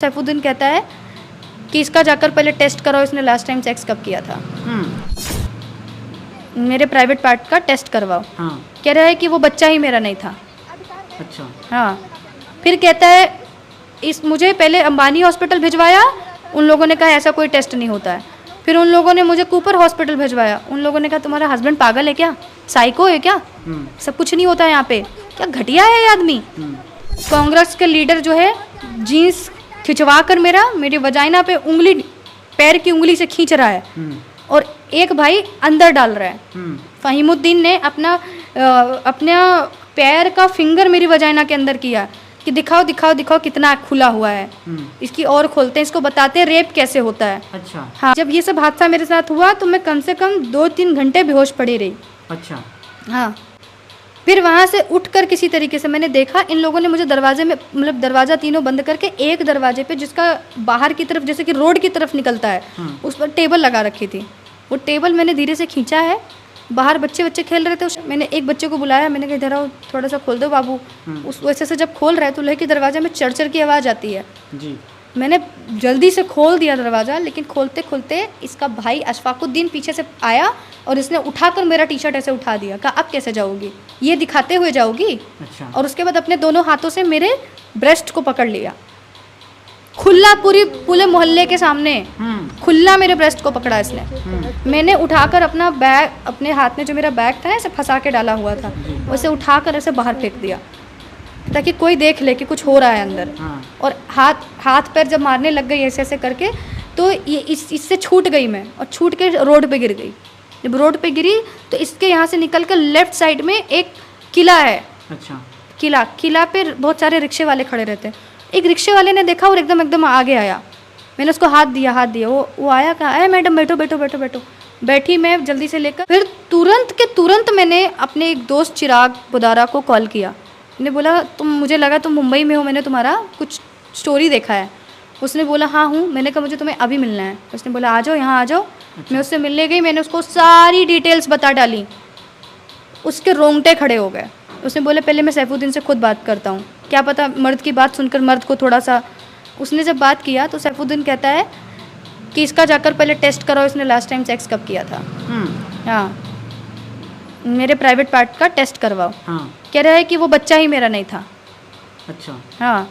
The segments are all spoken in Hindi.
सैफुद्दीन कहता है कि इसका जाकर पहले टेस्ट कराओ, इसने लास्ट टाइम सेक्स कब किया था। मेरे प्राइवेट पार्ट का टेस्ट करवाओ। हाँ। कह रहा है कि वो बच्चा ही मेरा नहीं था। अच्छा। हाँ, फिर कहता है मुझे पहले अंबानी हॉस्पिटल भिजवाया, उन लोगों ने कहा ऐसा कोई टेस्ट नहीं होता है। फिर उन लोगों ने मुझे कूपर हॉस्पिटल भिजवाया, उन लोगों ने कहा तुम्हारा हस्बैंड पागल है क्या, साइको है क्या, सब कुछ नहीं होता है यहाँ पे, क्या घटिया है ये आदमी। कांग्रेस के लीडर जो है जीन्स खिंचवा कर मेरी वजाइना पे उंगली, पैर की उंगली से खींच रहा है और एक भाई अंदर डाल रहा है। फहीमुद्दीन ने अपना पैर का फिंगर मेरी वजाइना के अंदर किया कि दिखाओ दिखाओ दिखाओ कितना खुला हुआ है, इसकी और खोलते हैं, इसको बताते हैं रेप कैसे होता है। अच्छा। हाँ, जब ये सब हादसा मेरे साथ हुआ तो मैं कम से कम 2-3 घंटे बेहोश पड़ी रही। अच्छा। हाँ, फिर वहाँ से उठकर किसी तरीके से मैंने देखा इन लोगों ने मुझे दरवाजे में, मतलब दरवाज़ा तीनों बंद करके एक दरवाजे पे जिसका बाहर की तरफ जैसे कि रोड की तरफ निकलता है उस पर टेबल लगा रखी थी। वो टेबल मैंने धीरे से खींचा है, बाहर बच्चे खेल रहे थे, मैंने एक बच्चे को बुलाया, मैंने कहा इधर आओ थोड़ा सा खोल दो बाबू। उस वैसे से जब खोल रहे तो लोहे के दरवाजे में चरचर की आवाज़ आती है जी। मैंने जल्दी से खोल दिया दरवाज़ा, लेकिन खोलते खोलते इसका भाई अशफाकुद्दीन पीछे से आया और इसने उठाकर मेरा टी शर्ट ऐसे उठा दिया, कहा अब कैसे जाओगी, ये दिखाते हुए जाओगी। अच्छा। और और उसके बाद अपने दोनों हाथों से मेरे ब्रेस्ट को पकड़ लिया, खुला पूरे मोहल्ले के सामने खुला मेरे ब्रेस्ट को पकड़ा इसने। मैंने उठाकर अपना बैग, अपने हाथ में जो मेरा बैग था ऐसे फंसा के डाला हुआ था, उसे उठाकर ऐसे बाहर फेंक दिया ताकि कोई देख ले कि कुछ हो रहा है अंदर। और हाथ पैर जब मारने लग गई ऐसे ऐसे करके तो ये इससे छूट गई मैं, और छूट के रोड पे गिर गई। जब रोड पे गिरी तो इसके यहाँ से निकल कर लेफ्ट साइड में एक किला है। अच्छा। किला पे बहुत सारे रिक्शे वाले खड़े रहते हैं। एक रिक्शे वाले ने देखा और एकदम आगे आया, मैंने उसको हाथ दिया, वो आया, कहा अरे मैडम बैठो बैठो बैठो बैठो। बैठी मैं जल्दी से लेकर, फिर तुरंत मैंने अपने एक दोस्त चिराग बुदारा को कॉल किया। मैंने बोला मुझे लगा तुम मुंबई में हो, मैंने तुम्हारा कुछ स्टोरी देखा है। उसने बोला हाँ हूँ। मैंने कहा मुझे तुम्हें अभी मिलना है। उसने बोला आ जाओ, यहाँ आ जाओ। अच्छा। मैं उससे मिलने गई, मैंने उसको सारी डिटेल्स बता डाली, उसके रोंगटे खड़े हो गए। उसने बोले पहले मैं सैफुद्दीन से खुद बात करता हूँ, क्या पता मर्द की बात सुनकर मर्द को थोड़ा सा। उसने जब बात किया तो सैफुद्दीन कहता है कि इसका जाकर पहले टेस्ट कराओ, इसने लास्ट टाइम सेक्स कब किया था। हाँ, मेरे प्राइवेट पार्ट का टेस्ट करवाओ। हाँ। कह रहा है कि वो बच्चा ही मेरा नहीं था। अच्छा। हाँ,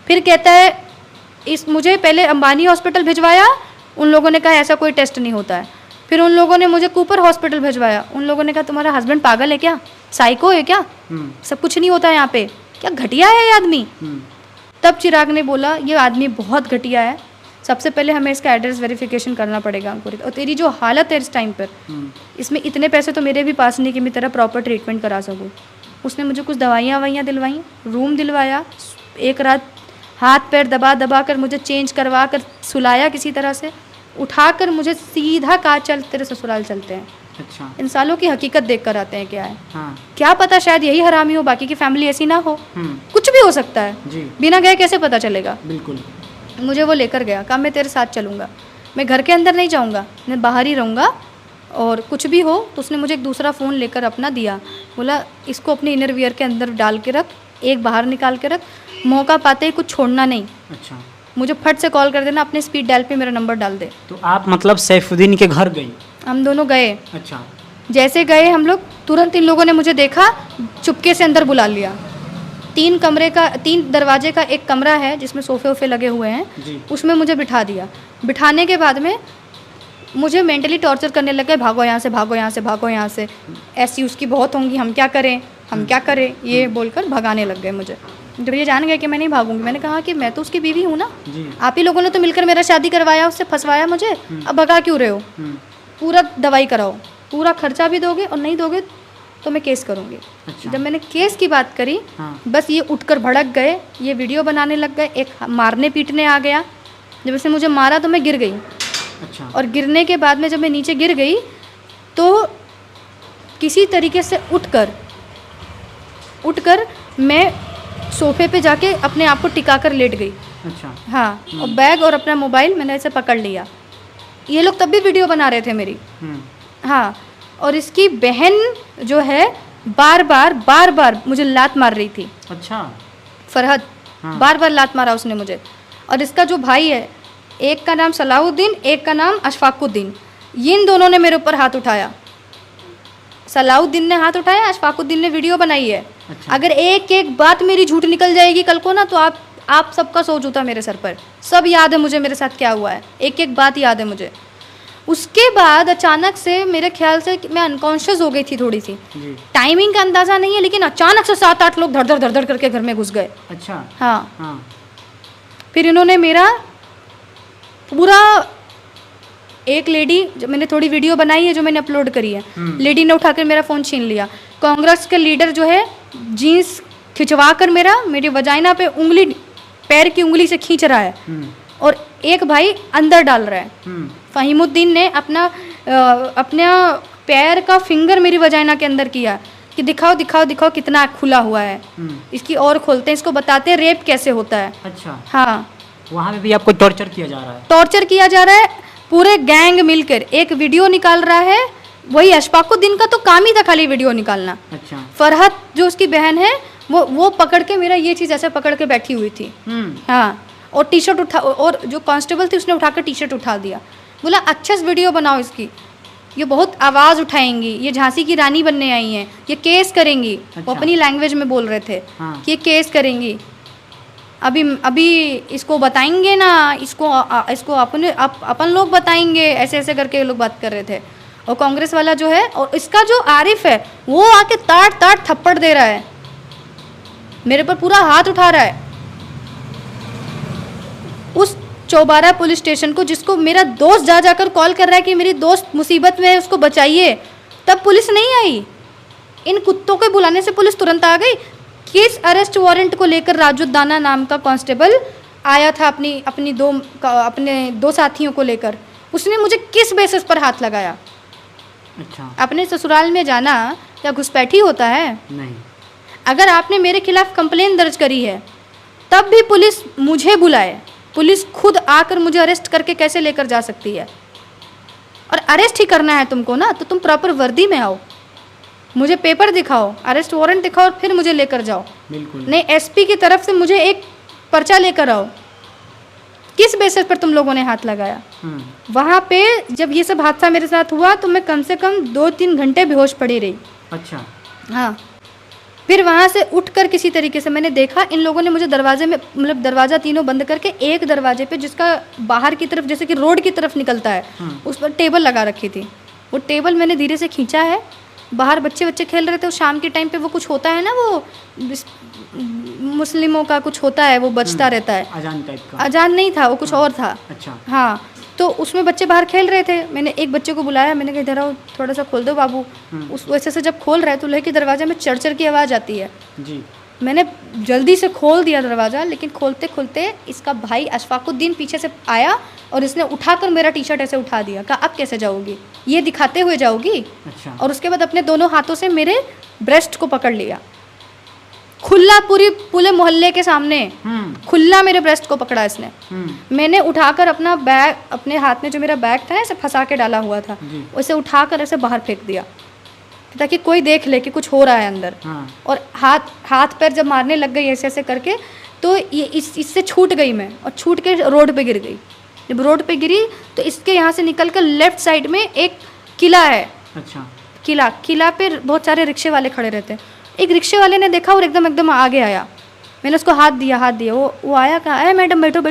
फिर कहता है मुझे पहले अंबानी हॉस्पिटल भिजवाया, उन लोगों ने कहा ऐसा कोई टेस्ट नहीं होता है। फिर उन लोगों ने मुझे कूपर हॉस्पिटल भिजवाया, उन लोगों ने कहा तुम्हारा हस्बैंड पागल है क्या, साइको है क्या, सब कुछ नहीं होता है यहाँ पे, क्या घटिया है ये आदमी। तब चिराग ने बोला ये आदमी बहुत घटिया है, सबसे पहले हमें इसका एड्रेस वेरिफिकेशन करना पड़ेगा अंकुरित, और तेरी जो हालत है इस टाइम पर, इसमें इतने पैसे तो मेरे भी पास नहीं कि मैं तेरा प्रॉपर ट्रीटमेंट करा सकूँ। उसने मुझे कुछ दवाइयाँ दिलवाई, रूम दिलवाया, एक रात हाथ पैर दबा कर मुझे चेंज करवा कर सुलाया, किसी तरह से उठाकर मुझे सीधा कहा चल तेरे ससुराल चलते हैं। अच्छा। इन सालों की हकीकत देख कर आते हैं क्या है। हाँ। क्या पता शायद यही हरामी हो, बाकी की फैमिली ऐसी ना हो, कुछ भी हो सकता है जी। बिना गए कैसे पता चलेगा। बिल्कुल। मुझे वो लेकर गया, कहा मैं तेरे साथ चलूँगा, मैं घर के अंदर नहीं जाऊँगा, मैं बाहर ही रहूँगा, और कुछ भी हो तो उसने मुझे एक दूसरा फ़ोन लेकर अपना दिया, बोला इसको अपने इनर वियर के अंदर डाल के रख, एक बाहर निकाल के रख, मौका पाते ही कुछ छोड़ना नहीं। अच्छा। मुझे फट से कॉल कर देना, अपने स्पीड डायल पे मेरा नंबर डाल दे। तो आप मतलब सैफुद्दीन के घर गई? हम दोनों गए। अच्छा। जैसे गए हम लोग, तुरंत इन लोगों ने मुझे देखा, चुपके से अंदर बुला लिया। 3 दरवाजे का एक कमरा है जिसमें सोफे वोफे लगे हुए हैं, उसमें मुझे बिठा दिया। बिठाने के बाद में मुझे मेंटली टॉर्चर करने लगे, भागो यहाँ से भागो यहाँ से भागो यहाँ से, ऐसी उसकी बहुत होंगी, हम क्या करें, ये बोलकर भगाने लग गए मुझे। जब ये जान गए कि मैं नहीं भागूंगी, मैंने कहा कि मैं तो उसकी बीवी हूँ ना, आप ही लोगों ने तो मिलकर मेरा शादी करवाया, उससे फंसवाया मुझे, अब भगा क्यों रहे हो। पूरा दवाई कराओ, पूरा खर्चा भी दोगे, और नहीं दोगे तो मैं केस करूँगी। अच्छा। जब जब मैंने केस की बात करी, बस ये उठकर भड़क गए, ये वीडियो बनाने लग गए, एक मारने पीटने आ गया। जब उसने मुझे मारा तो मैं गिर गई। अच्छा। और गिरने के बाद में जब मैं नीचे गिर गई तो किसी तरीके से उठकर मैं सोफे पे जाके अपने आप को टिका कर लेट गई। अच्छा। हाँ, और बैग और अपना मोबाइल मैंने ऐसे पकड़ लिया। ये लोग तब भी वीडियो बना रहे थे मेरी। हाँ, और इसकी बहन जो है बार बार मुझे लात मार रही थी। अच्छा। फरहद, बार बार लात मारा उसने मुझे, और इसका जो भाई है, एक का नाम सलाहुद्दीन, एक का नाम अशफाकुद्दीन, इन दोनों ने मेरे ऊपर हाथ उठाया। सलाहुद्दीन ने हाथ उठाया, अशफाकुद्दीन ने वीडियो बनाई है। अच्छा। अगर एक एक बात मेरी झूठ निकल जाएगी कल को ना, तो आप सबका सो जूता मेरे सर पर। सब याद है मुझे मेरे साथ क्या हुआ है, एक एक बात याद है मुझे। उसके बाद अचानक से मेरे ख्याल से कि मैं अनकॉन्शियस हो गई थी थोड़ी सी, जी। टाइमिंग का अंदाज़ा नहीं है, लेकिन अचानक से 7-8 लोग धड़ धड़ धड़ धड़ करके घर में घुस गए। अच्छा। हाँ, हाँ। फिर इन्होंने मेरा पूरा, एक लेडी, जब मैंने थोड़ी वीडियो बनाई है जो मैंने अपलोड करी है, लेडी ने उठाकर मेरा फ़ोन छीन लिया। कांग्रेस के लीडर जो है जीन्स खिंचवा कर मेरी वजाइना पे उंगली, पैर की उंगली से खींच रहा है, और एक भाई अंदर डाल रहा है। फ़हीमुद्दीन ने अपना पैर का फिंगर मेरी वजाइना के अंदर किया कि दिखाओ दिखाओ दिखाओ कितना खुला हुआ है, इसकी और खोलते हैं, इसको बताते हैं रेप कैसे होता है। अच्छा। हाँ, वहाँ पे भी आपको टॉर्चर किया जा रहा है? टॉर्चर किया जा रहा है, पूरे गैंग मिलकर एक वीडियो निकाल रहा है। वही अशफाकुद्दीन का तो काम ही था खाली वीडियो निकालना। अच्छा। फरहत जो उसकी बहन है, वो पकड़ के मेरा ये चीज़ ऐसे पकड़ के बैठी हुई थी। हाँ, और टी शर्ट उठा, और जो कांस्टेबल थी उसने उठाकर टी शर्ट उठा दिया, बोला अच्छे से वीडियो बनाओ इसकी, ये बहुत आवाज़ उठाएंगी, ये झांसी की रानी बनने आई हैं, ये केस करेंगी। अच्छा। वो अपनी लैंग्वेज में बोल रहे थे। हाँ। कि ये केस करेंगी, अभी इसको बताएंगे ना, इसको अपन लोग बताएंगे, ऐसे ऐसे करके ये लोग बात कर रहे थे। और कांग्रेस वाला जो है, और इसका जो आरिफ है, वो आके ताट ताट थप्पड़ दे रहा है, मेरे पर पूरा हाथ उठा रहा है। उस चौबारा पुलिस स्टेशन को, जिसको मेरा दोस्त जा जाकर कॉल कर रहा है कि मेरी दोस्त मुसीबत में है, उसको बचाइए, तब पुलिस नहीं आई। इन कुत्तों के बुलाने से पुलिस तुरंत आ गई। किस अरेस्ट वारंट को लेकर राजू दाना नाम का कांस्टेबल आया था अपने दो साथियों को लेकर, उसने मुझे किस बेसिस पर हाथ लगाया? अच्छा। अपने ससुराल में जाना क्या घुसपैठी होता है? नहीं। अगर आपने मेरे खिलाफ कंप्लेन दर्ज करी है, तब भी पुलिस मुझे बुलाए, पुलिस खुद आकर मुझे अरेस्ट करके कैसे लेकर जा सकती है? और अरेस्ट ही करना है तुमको ना, तो तुम प्रॉपर वर्दी में आओ, मुझे पेपर दिखाओ, अरेस्ट वारंट दिखाओ, और फिर मुझे लेकर जाओ। बिल्कुल नहीं, एसपी की तरफ से मुझे एक पर्चा लेकर आओ। किस बेसिस पर तुम लोगों ने हाथ लगाया? वहाँ पे जब ये सब हादसा मेरे साथ हुआ तो मैं कम से कम 2-3 घंटे बेहोश पड़ी रही। अच्छा। हाँ, फिर वहाँ से उठकर किसी तरीके से मैंने देखा, इन लोगों ने मुझे दरवाजे में, मतलब दरवाज़ा तीनों बंद करके, एक दरवाजे पे जिसका बाहर की तरफ जैसे कि रोड की तरफ निकलता है, उस पर टेबल लगा रखी थी। वो टेबल मैंने धीरे से खींचा है, बाहर बच्चे खेल रहे थे। शाम के टाइम पे वो कुछ होता है ना, वो मुस्लिमों का कुछ होता है, वो बजता रहता है, अजान टाइप का। अजान नहीं था वो, कुछ और था। अच्छा। हाँ, तो उसमें बच्चे बाहर खेल रहे थे। मैंने एक बच्चे को बुलाया, मैंने कहा इधर आओ, थोड़ा सा खोल दो बाबू। उस वैसे से जब खोल रहा है तो लोहे के दरवाजे में चरचर की आवाज़ आती है जी। मैंने जल्दी से खोल दिया दरवाज़ा, लेकिन खोलते खोलते इसका भाई अशफाकुद्दीन पीछे से आया और इसने उठाकर मेरा टी शर्ट ऐसे उठा दिया। कहा अब कैसे जाओगी, ये दिखाते हुए जाओगी? अच्छा। और उसके बाद अपने दोनों हाथों से मेरे ब्रेस्ट को पकड़ लिया, खुला, पूरे मोहल्ले के सामने खुला मेरे ब्रेस्ट को पकड़ा इसने। मैंने उठाकर अपना बैग, अपने हाथ में जो मेरा बैग था ऐसे फंसा के डाला हुआ था, उसे उठाकर ऐसे बाहर फेंक दिया ताकि कोई देख ले कि कुछ हो रहा है अंदर। और हाथ पैर जब मारने लग गई ऐसे ऐसे करके, तो ये इससे छूट गई मैं, और छूट के रोड पे गिर गई। जब रोड पे गिरी तो इसके यहाँ से निकल कर लेफ्ट साइड में एक किला है। अच्छा। किला पे बहुत सारे रिक्शे वाले खड़े रहते हैं। एक रिक्शे वाले ने देखा और एकदम आगे आया। मैंने उसको हाथ दिया। वो आया, कहा अरे मैडम बैठो।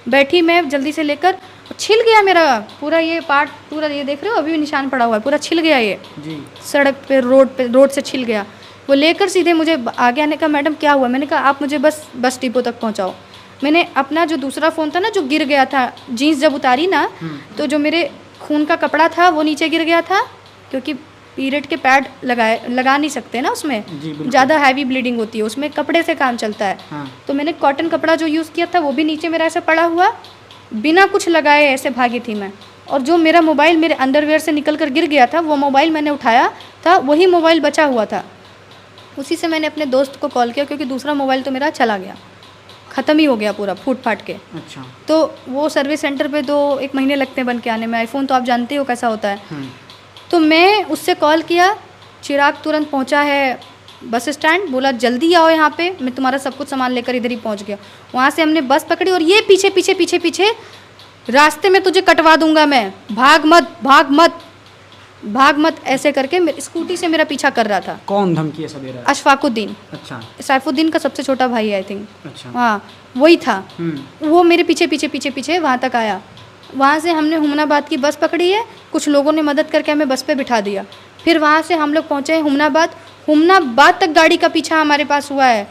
बैठी मैं जल्दी से लेकर, छिल गया मेरा पूरा ये पार्ट, पूरा ये देख रहे हो अभी भी निशान पड़ा हुआ है, पूरा छिल गया ये जी। सड़क पे रोड से छिल गया। वो लेकर सीधे मुझे आगे आने का, मैडम क्या हुआ? मैंने कहा आप मुझे बस डिपो तक पहुंचाओ। मैंने अपना जो दूसरा फ़ोन था ना, जो गिर गया था, जीन्स जब उतारी ना तो जो मेरे खून का कपड़ा था वो नीचे गिर गया था, क्योंकि पीरियड के पैड लगा नहीं सकते ना उसमें, ज़्यादा हैवी ब्लीडिंग होती है, उसमें कपड़े से काम चलता है। तो मैंने कॉटन कपड़ा जो यूज़ किया था वो भी नीचे मेरा ऐसे पड़ा हुआ, बिना कुछ लगाए ऐसे भागी थी मैं। और जो मेरा मोबाइल मेरे अंडरवेयर से निकल कर गिर गया था, वो मोबाइल मैंने उठाया था, वही मोबाइल बचा हुआ था। उसी से मैंने अपने दोस्त को कॉल किया, क्योंकि दूसरा मोबाइल तो मेरा चला गया, ख़त्म ही हो गया पूरा, फूट फाट के। अच्छा। तो वो सर्विस सेंटर पे 2-1 महीने लगते हैं बन के आने में। आईफोन तो आप जानते हो कैसा होता है। तो मैं उससे कॉल किया, चिराग तुरंत पहुंचा है, बस स्टैंड, बोला जल्दी आओ यहाँ पे, मैं तुम्हारा सब कुछ सामान लेकर इधर ही पहुँच गया। वहाँ से हमने बस पकड़ी और ये पीछे पीछे पीछे पीछे, रास्ते में तुझे कटवा दूंगा मैं, भाग मत भाग मत भाग मत, ऐसे करके स्कूटी से मेरा पीछा कर रहा था। कौन धमकी ऐसा दे रहा है? अशफाकुद्दीन, अच्छा सैफुद्दीन का सबसे छोटा भाई है आई थिंक। अच्छा। हाँ वही था। हम्म। वो मेरे पीछे पीछे पीछे पीछे वहाँ तक आया। वहाँ से हमने हुमनाबाद की बस पकड़ी है, कुछ लोगों ने मदद करके हमें बस पे बिठा दिया। फिर वहाँ से हम लोग पहुँचे हुमनाबाद, हुमनाबाद तक गाड़ी का पीछा हमारे पास हुआ है।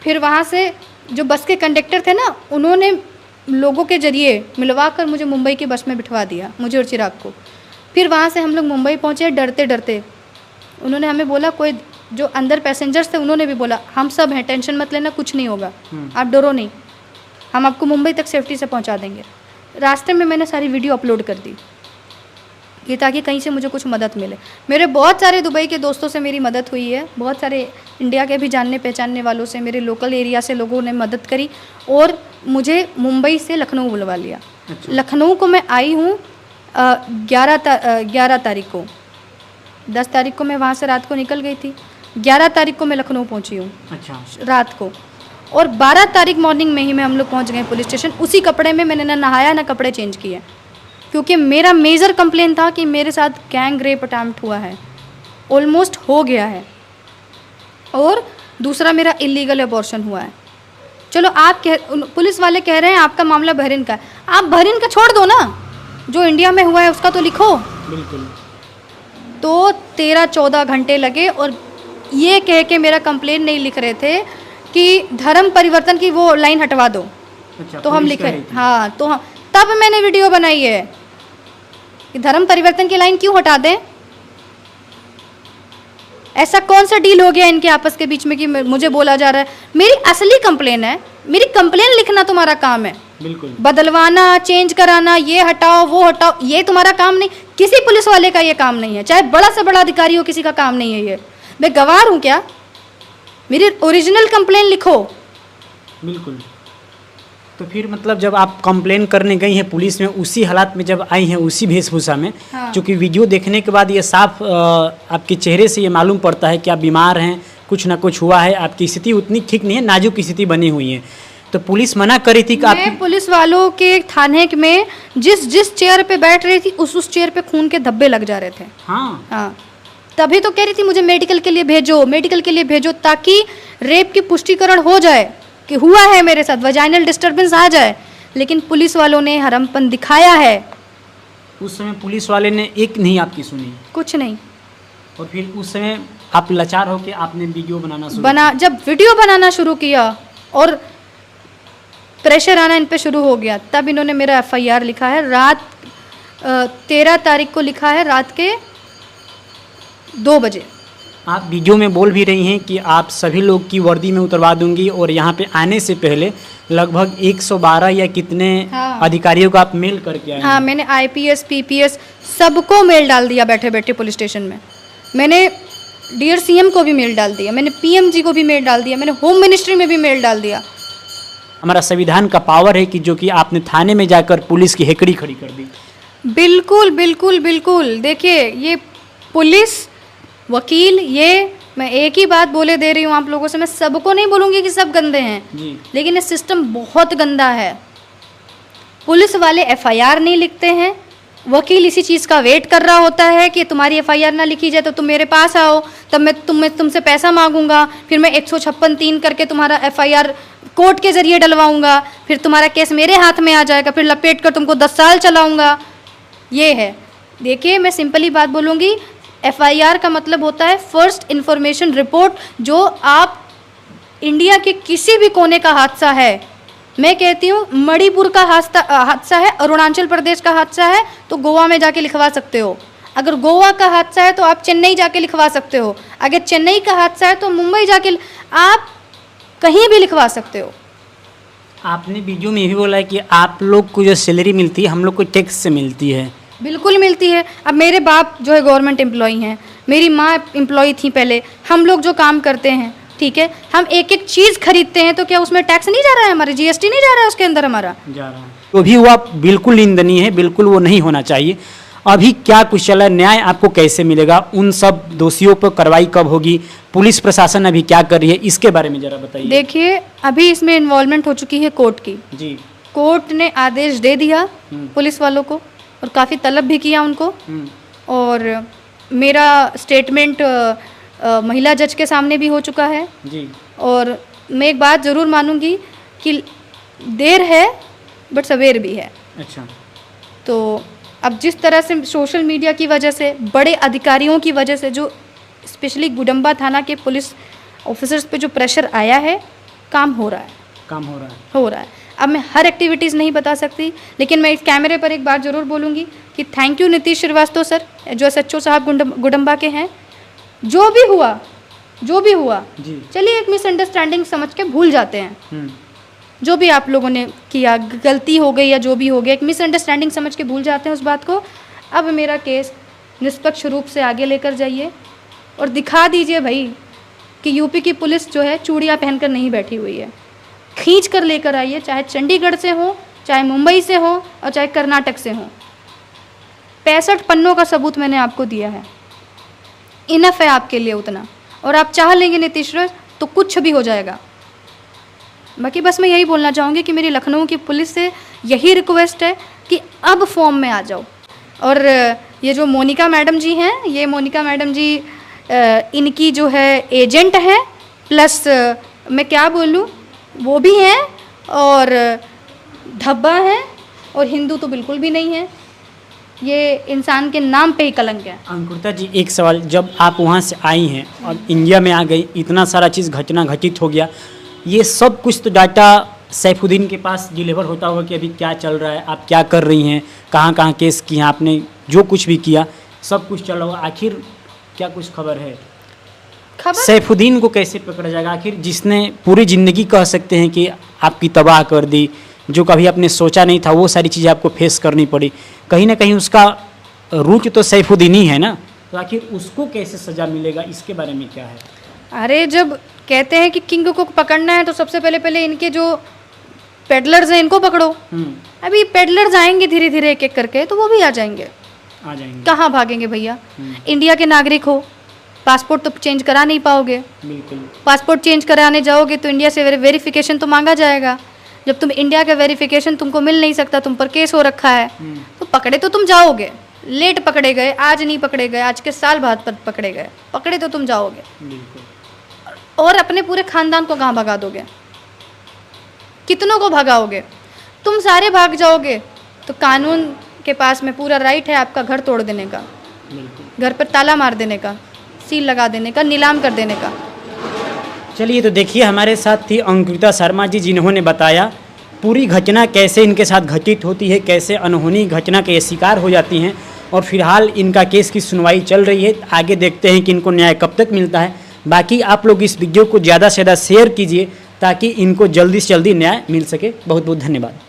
फिर वहाँ से जो बस के कंडक्टर थे ना, उन्होंने लोगों के ज़रिए मिलवा कर मुझे मुंबई की बस में बिठवा दिया, मुझे और चिराग को। फिर वहाँ से हम लोग मुंबई पहुँचे डरते डरते। उन्होंने हमें बोला, कोई जो अंदर पैसेंजर्स थे उन्होंने भी बोला हम सब हैं, टेंशन मत लेना, कुछ नहीं होगा, आप डरो नहीं, हम आपको मुंबई तक सेफ्टी से पहुँचा देंगे। रास्ते में मैंने सारी वीडियो अपलोड कर दी ये ताकि कहीं से मुझे कुछ मदद मिले। मेरे बहुत सारे दुबई के दोस्तों से मेरी मदद हुई है, बहुत सारे इंडिया के भी जानने पहचानने वालों से, मेरे लोकल एरिया से लोगों ने मदद करी और मुझे मुंबई से लखनऊ बुलवा लिया। अच्छा। लखनऊ को मैं आई हूँ 11 तारीख को, 10 तारीख को मैं वहाँ से रात को निकल गई थी, 11 तारीख को मैं लखनऊ पहुँची हूँ अच्छा। रात को, और 12 तारीख मॉर्निंग में ही मैं हम लोग पहुँच गए पुलिस स्टेशन। उसी कपड़े में मैंने ना नहाया ना कपड़े चेंज किए, क्योंकि मेरा मेजर कंप्लेन था कि मेरे साथ गैंग रेप अटैम्प्ट हुआ है, ऑलमोस्ट हो गया है, और दूसरा मेरा इलीगल अबॉर्शन हुआ है। चलो आप पुलिस वाले कह रहे हैं आपका मामला बहरीन का है, आप बहरीन का छोड़ दो ना, जो इंडिया में हुआ है उसका तो लिखो। बिल्कुल। तो 13-14 घंटे लगे और ये कह के मेरा कंप्लेन नहीं लिख रहे थे कि धर्म परिवर्तन की वो लाइन हटवा दो। अच्छा, तो हम पुलिस लिखे, कह रही थी। हाँ, तो हम तब मैंने वीडियो बनाई है कि धर्म परिवर्तन की लाइन क्यों हटा दें। ऐसा कौन सा डील हो गया इनके आपस के बीच में कि मुझे बोला जा रहा है। मेरी असली कंप्लेन है, मेरी कंप्लेन लिखना तुम्हारा काम है, बिल्कुल। बदलवाना, चेंज कराना, ये हटाओ वो हटाओ, ये तुम्हारा काम नहीं, किसी पुलिस वाले का ये काम नहीं है, चाहे बड़ा से बड़ा अधिकारी हो, किसी का काम नहीं है ये। मैं गवार हूँ क्या? मेरी ओरिजिनल कंप्लेन लिखो। बिल्कुल। तो फिर मतलब जब आप कंप्लेन करने गई हैं पुलिस में, उसी हालात में जब आई हैं, उसी वेशभूषा में, हाँ। क्योंकि वीडियो देखने के बाद ये साफ आपके चेहरे से ये मालूम पड़ता है कि आप बीमार हैं, कुछ ना कुछ हुआ है, आपकी स्थिति उतनी ठीक नहीं है, नाजुक स्थिति बनी हुई है। तो पुलिस मना करी थी कि आप मैं पुलिस वालों के थाने में जिस चेयर पे बैठ रही थी उस चेयर पे खून के धब्बे लग जा रहे थे। हाँ, तभी तो कह रही थी मुझे मेडिकल के लिए भेजो, मेडिकल के लिए भेजो, ताकि रेप की पुष्टिकरण हो जाए कि हुआ है मेरे साथ, वजाइनल डिस्टर्बेंस आ जाए। लेकिन पुलिस वालों ने हरमपन दिखाया है। उस समय पुलिस वाले ने एक नहीं आपकी सुनी, कुछ नहीं। और फिर उस समय आप लाचार होकर आपने वीडियो बनाना शुरू जब वीडियो बनाना शुरू किया और प्रेशर आना इन पे शुरू हो गया, तब इन्होंने मेरा FIR लिखा है। रात 13 तारीख को लिखा है, रात के 2 बजे। आप वीडियो में बोल भी रही हैं कि आप सभी लोग की वर्दी में उतरवा दूंगी, और यहाँ पे आने से पहले लगभग 112 या कितने हाँ। अधिकारियों को आप मेल करके आए हैं। हाँ, मैंने IPS PPS सबको मेल डाल दिया बैठे बैठे पुलिस स्टेशन में। मैंने डियर CM को भी मेल डाल दिया, मैंने PM जी को भी मेल डाल दिया, मैंने होम मिनिस्ट्री में भी मेल डाल दिया। हमारा संविधान का पावर है कि जो कि आपने थाने में जाकर पुलिस की हेकड़ी खड़ी कर दी। बिल्कुल बिल्कुल बिल्कुल। देखिए, ये पुलिस वकील, ये मैं एक ही बात बोले दे रही हूँ आप लोगों से, मैं सबको नहीं बोलूँगी कि सब गंदे हैं जी। लेकिन ये सिस्टम बहुत गंदा है। पुलिस वाले FIR नहीं लिखते हैं, वकील इसी चीज़ का वेट कर रहा होता है कि तुम्हारी FIR ना लिखी जाए तो तुम मेरे पास आओ, तब मैं तुमसे पैसा मांगूंगा, फिर मैं 156(3) करके तुम्हारा FIR कोर्ट के ज़रिए डलवाऊंगा, फिर तुम्हारा केस मेरे हाथ में आ जाएगा, फिर लपेट कर तुमको 10 साल चलाऊंगा। ये है। देखिए, मैं सिंपली बात बोलूँगी, FIR का मतलब होता है फर्स्ट इन्फॉर्मेशन रिपोर्ट। जो आप इंडिया के किसी भी कोने का हादसा है, मैं कहती हूँ मणिपुर का हादसा है, अरुणाचल प्रदेश का हादसा है तो गोवा में जाके लिखवा सकते हो। अगर गोवा का हादसा है तो आप चेन्नई जाके लिखवा सकते हो। अगर चेन्नई का हादसा है तो मुंबई जाके आप कहीं भी लिखवा सकते हो। आपने वीडियो में ये भी बोला है कि आप लोग को जो सैलरी मिलती है हम लोग को टैक्स से मिलती है। बिल्कुल मिलती है। अब मेरे बाप जो है गवर्नमेंट एम्प्लॉई हैं, मेरी माँ एम्प्लॉई थी पहले। हम लोग जो काम करते हैं, ठीक है, हम एक एक चीज़ खरीदते हैं तो क्या उसमें टैक्स नहीं जा रहा है हमारे, GST नहीं जा रहा है उसके अंदर हमारा? जा रहा है। तो भी हुआ बिल्कुल निंदनीय है, बिल्कुल वो नहीं होना चाहिए। अभी क्या कुछ चल रहा है, न्याय आपको कैसे मिलेगा, उन सब दोषियों पर कार्रवाई कब होगी, पुलिस प्रशासन अभी क्या कर रही है, इसके बारे में जरा बताइए। देखिए, अभी इसमें इन्वॉल्वमेंट हो चुकी है कोर्ट की। जी। कोर्ट ने आदेश दे दिया पुलिस वालों को और काफ़ी तलब भी किया उनको। और मेरा स्टेटमेंट महिला जज के सामने भी हो चुका है। जी। और मैं एक बात ज़रूर मानूंगी कि देर है बट सवेर भी है। अच्छा। तो अब जिस तरह से सोशल मीडिया की वजह से, बड़े अधिकारियों की वजह से, जो स्पेशली गुडम्बा थाना के पुलिस ऑफिसर्स पे जो प्रेशर आया है, काम हो रहा है। काम हो रहा है। हो रहा है। अब मैं हर एक्टिविटीज़ नहीं बता सकती, लेकिन मैं इस कैमरे पर एक बात ज़रूर बोलूँगी कि thank you Nitish Srivastava sir, जो SHO साहब गुडम्बा के हैं। जो भी हुआ जी। चलिए एक मिसअंडरस्टैंडिंग समझ के भूल जाते हैं। जो भी आप लोगों ने किया, गलती हो गई या जो भी हो गया, एक मिसअंडरस्टैंडिंग समझ के भूल जाते हैं उस बात को। अब मेरा केस निष्पक्ष रूप से आगे लेकर जाइए और दिखा दीजिए भाई कि यूपी की पुलिस जो है चूड़ियाँ पहनकर नहीं बैठी हुई है। खींच कर लेकर आइए, चाहे चंडीगढ़ से हो, चाहे मुंबई से हो और चाहे कर्नाटक से हो। 65 पन्नों का सबूत मैंने आपको दिया है, इनफ है आपके लिए उतना। और आप चाह लेंगे नीतीश सर तो कुछ भी हो जाएगा। बाकी बस मैं यही बोलना चाहूँगी कि मेरी लखनऊ की पुलिस से यही रिक्वेस्ट है कि अब फॉर्म में आ जाओ। और ये जो मोनिका मैडम जी हैं, ये मोनिका मैडम जी इनकी जो है एजेंट हैं, प्लस मैं क्या बोलूँ, वो भी हैं और धब्बा हैं और हिंदू तो बिल्कुल भी नहीं है। ये इंसान के नाम पे ही कलंक है। अंकुरिता जी, एक सवाल, जब आप वहाँ से आई हैं और इंडिया में आ गई, इतना सारा चीज़ घटना घटित हो गया, ये सब कुछ तो डाटा सैफुद्दीन के पास डिलीवर होता होगा कि अभी क्या चल रहा है, आप क्या कर रही हैं, कहाँ कहाँ केस किया आपने, जो कुछ भी किया सब कुछ चल रहा होगा। आखिर क्या कुछ खबर है? खबर सैफुद्दीन को कैसे पकड़ा जाएगा? आखिर जिसने पूरी ज़िंदगी कह सकते हैं कि आपकी तबाह कर दी, जो कभी आपने सोचा नहीं था, वो सारी चीज़ें आपको फेस करनी पड़ी, कहीं ना कहीं उसका रूट तो सैफुद्दीन ही है ना, तो आखिर उसको कैसे सज़ा मिलेगा, इसके बारे में क्या है? अरे जब कहते हैं कि किंग को पकड़ना है तो सबसे पहले इनके जो पेडलर्स हैं इनको पकड़ो। अभी पेडलर्स आएंगे धीरे धीरे एक एक करके, तो वो भी आ जाएंगे। कहाँ भागेंगे भैया? इंडिया के नागरिक हो, पासपोर्ट तो चेंज करा नहीं पाओगे। बिल्कुल। पासपोर्ट चेंज कराने जाओगे तो इंडिया से वेरिफिकेशन तो मांगा जाएगा। जब तुम इंडिया का वेरिफिकेशन तुमको मिल नहीं सकता, तुम पर केस हो रखा है, तो पकड़े तो तुम जाओगे। लेट पकड़े गए, आज नहीं पकड़े गए, आज के साल बाद पकड़े गए, पकड़े तो तुम जाओगे। बिल्कुल। और अपने पूरे खानदान को कहाँ भगा दोगे? कितनों को भगाओगे? तुम सारे भाग जाओगे तो कानून के पास में पूरा राइट है आपका घर तोड़ देने का, घर पर ताला मार देने का, सील लगा देने का, नीलाम कर देने का। चलिए, तो देखिए हमारे साथ थी अंकुरिता शर्मा जी, जिन्होंने बताया पूरी घटना कैसे इनके साथ घटित होती है, कैसे अनहोनी घटना के शिकार हो जाती हैं, और फिलहाल इनका केस की सुनवाई चल रही है। आगे देखते हैं कि इनको न्याय कब तक मिलता है। बाकी आप लोग इस वीडियो को ज़्यादा से ज़्यादा शेयर कीजिए ताकि इनको जल्दी से जल्दी न्याय मिल सके। बहुत बहुत धन्यवाद।